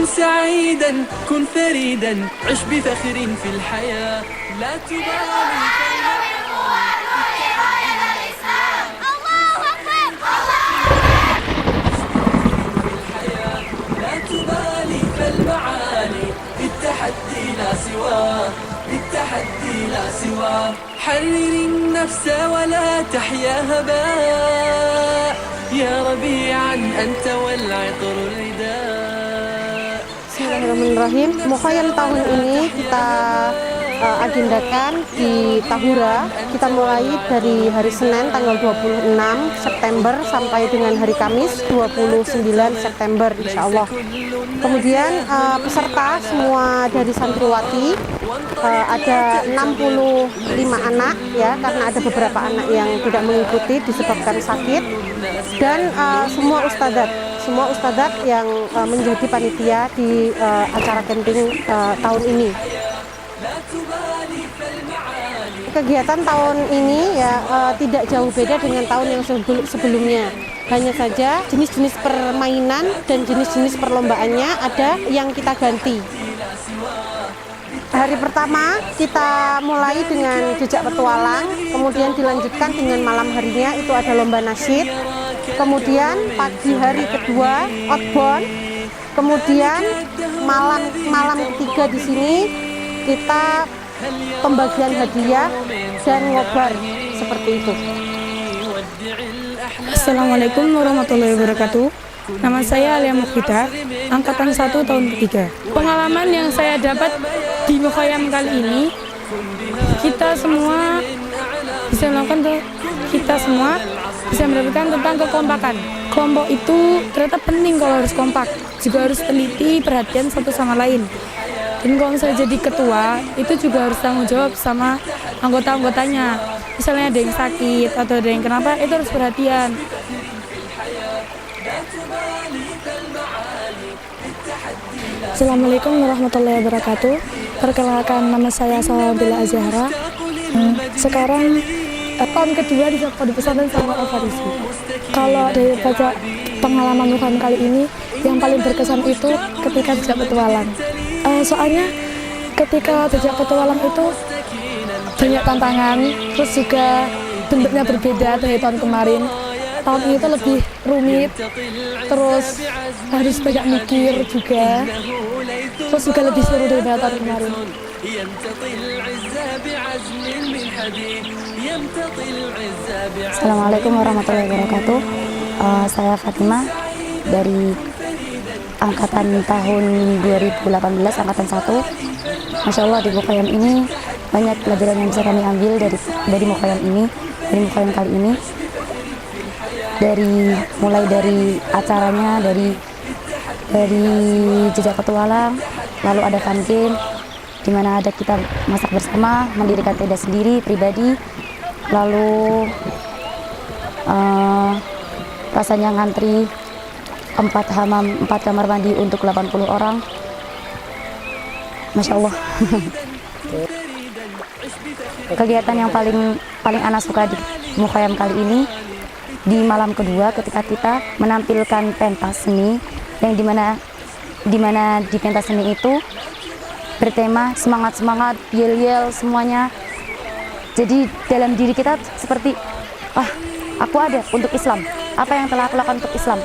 كن سعيدا كن فريدا عش بفخر في الحياة لا تبالي فالمعالي بالتحدي لا سواه بالتحدي لا سواه حرر النفس ولا تحيا هباء يا ربيعا أنت والعطر الرداء. Bismillahirrahmanirrahim. Mukhayam tahun ini kita agendakan di Tahura. Kita mulai dari hari Senin tanggal 26 September sampai dengan hari Kamis 29 September insya Allah. Kemudian peserta semua dari santriwati ada 65 anak ya, karena ada beberapa anak yang tidak mengikuti disebabkan sakit, dan semua ustadzat yang menjadi panitia di acara camping tahun ini. Kegiatan tahun ini ya tidak jauh beda dengan tahun yang sebelumnya. Hanya saja jenis-jenis permainan dan jenis-jenis perlombaannya ada yang kita ganti. Hari pertama kita mulai dengan jejak petualang, kemudian dilanjutkan dengan malam harinya itu ada lomba nasyid. Kemudian pagi hari kedua outbound, kemudian malam ketiga di sini kita pembagian hadiah dan ngobar seperti itu. Assalamualaikum warahmatullahi wabarakatuh. Nama saya Alia Mukhida, angkatan 1 tahun ketiga. Pengalaman yang saya dapat di Mukhayam kali ini, kita semua bisa mendapatkan tentang kekompakan. Kelompok itu ternyata penting kalau harus kompak, juga harus teliti, perhatian satu sama lain. Dan kalau misalnya jadi ketua, itu juga harus tanggung jawab sama anggota-anggotanya. Misalnya ada yang sakit atau ada yang kenapa, itu harus perhatian. Assalamualaikum warahmatullahi wabarakatuh. Perkenalkan, nama saya Salabila Azhara. Sekarang tahun kedua di pesantren Salman Al-Farisi. Kalau dari baca pengalaman Mukhayam kali ini, yang paling berkesan itu ketika jejak petualang. Soalnya ketika jejak petualang itu banyak tantangan, terus juga bentuknya berbeda dari tahun kemarin. Tahun ini itu lebih rumit, terus harus banyak mikir juga, terus juga lebih seru daripada tahun kemarin. Assalamualaikum warahmatullahi wabarakatuh. Saya Fatimah dari angkatan tahun 2018, angkatan 1. Masya Allah, di Mukhayam ini banyak pelajaran yang bisa kami ambil dari Mukhayam ini, dari Mukhayam kali ini. Mulai dari acaranya, dari jejak petualang, lalu ada fun game, di mana ada kita masak bersama, mendirikan tenda sendiri pribadi, lalu rasanya ngantri 4 kamar mandi untuk 80 orang. Masya Allah. Kegiatan yang paling Ana suka di Mukhayam kali ini, di malam kedua ketika kita menampilkan pentas seni, yang dimana di pentas seni itu bertema semangat, yel-yel semuanya. Jadi dalam diri kita seperti, aku ada untuk Islam, apa yang telah aku lakukan untuk Islam.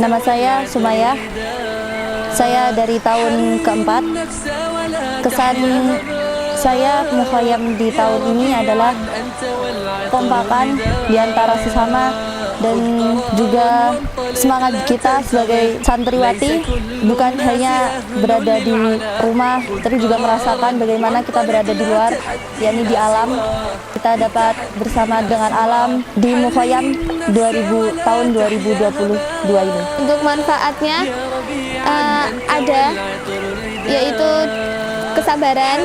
Nama saya Sumayah, saya dari tahun keempat. Kesan saya Mukhayam di tahun ini adalah kompakan di antara sesama, dan juga semangat kita sebagai santriwati bukan hanya berada di rumah, tapi juga merasakan bagaimana kita berada di luar, yakni di alam. Kita dapat bersama dengan alam di Mukhayam tahun 2022 ini. Untuk manfaatnya ada, yaitu kesabaran.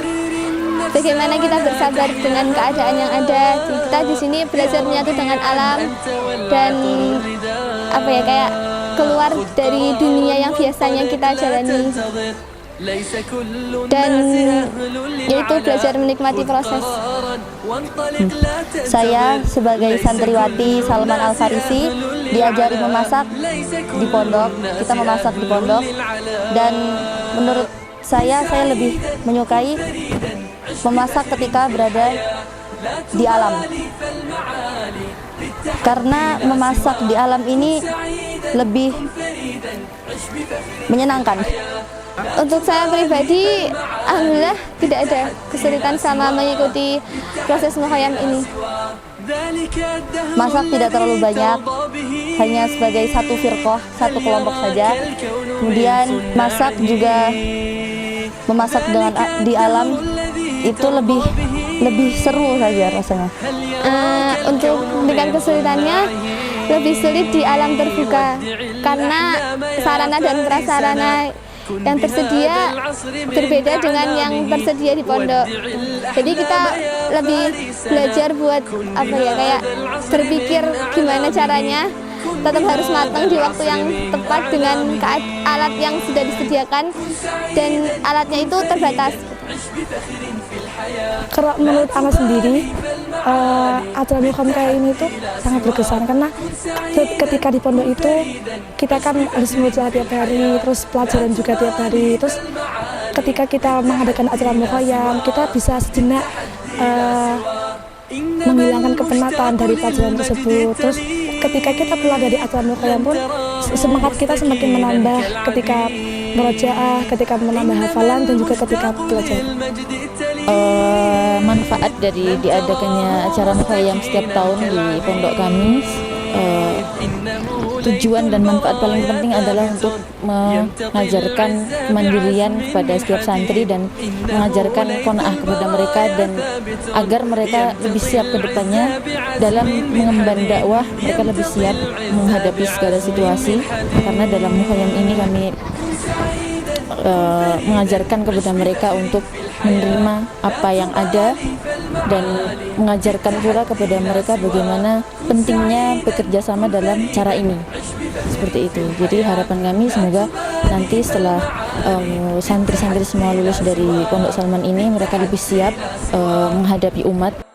Bagaimana kita bersabar dengan keadaan yang ada. Kita di sini belajar menyatu dengan alam dan kayak keluar dari dunia yang biasanya kita jalani. Dan yaitu belajar menikmati proses. Saya sebagai santriwati Salman Al-Farisi diajari memasak di pondok, kita memasak di pondok, dan menurut saya lebih menyukai memasak ketika berada di alam, karena memasak di alam ini lebih menyenangkan. Untuk saya pribadi, alhamdulillah tidak ada kesulitan sama mengikuti proses mukhayyam ini. Masak tidak terlalu banyak, hanya sebagai satu firqah, satu kelompok saja. Kemudian masak juga, memasak dengan di alam itu lebih seru saja rasanya. Untuk tingkat kesulitannya lebih sulit di alam terbuka, karena sarana dan prasarana yang tersedia berbeda dengan yang tersedia di pondok. Jadi kita lebih belajar buat kayak berpikir gimana caranya tetap harus matang di waktu yang tepat dengan alat yang sudah disediakan, dan alatnya itu terbatas. Kalau menurut Ana sendiri, acara mukhayyam kayak ini tuh sangat berkesan, karena ketika di pondok itu kita kan harus belajar tiap hari, terus pelajaran juga tiap hari. Terus ketika kita mengadakan acara mukhayyam, kita bisa sejenak menghilangkan kepenatan dari pelajaran tersebut. Terus ketika kita pulang dari acara mukhayyam pun semangat kita semakin menambah ketika murojaah, ketika menambah hafalan, dan juga ketika belajar. Manfaat dari diadakannya acara mukhayyam setiap tahun di pondok kami, tujuan dan manfaat paling penting adalah untuk mengajarkan kemandirian kepada setiap santri dan mengajarkan qanaah kepada mereka, dan agar mereka lebih siap ke depannya dalam mengemban dakwah. Mereka lebih siap menghadapi segala situasi, karena dalam mukhayyam ini kami mengajarkan kepada mereka untuk menerima apa yang ada, dan mengajarkan pula kepada mereka bagaimana pentingnya bekerja sama dalam cara ini. Seperti itu. Jadi harapan kami semoga nanti setelah santri-santri semua lulus dari Pondok Salman ini, mereka lebih siap menghadapi umat.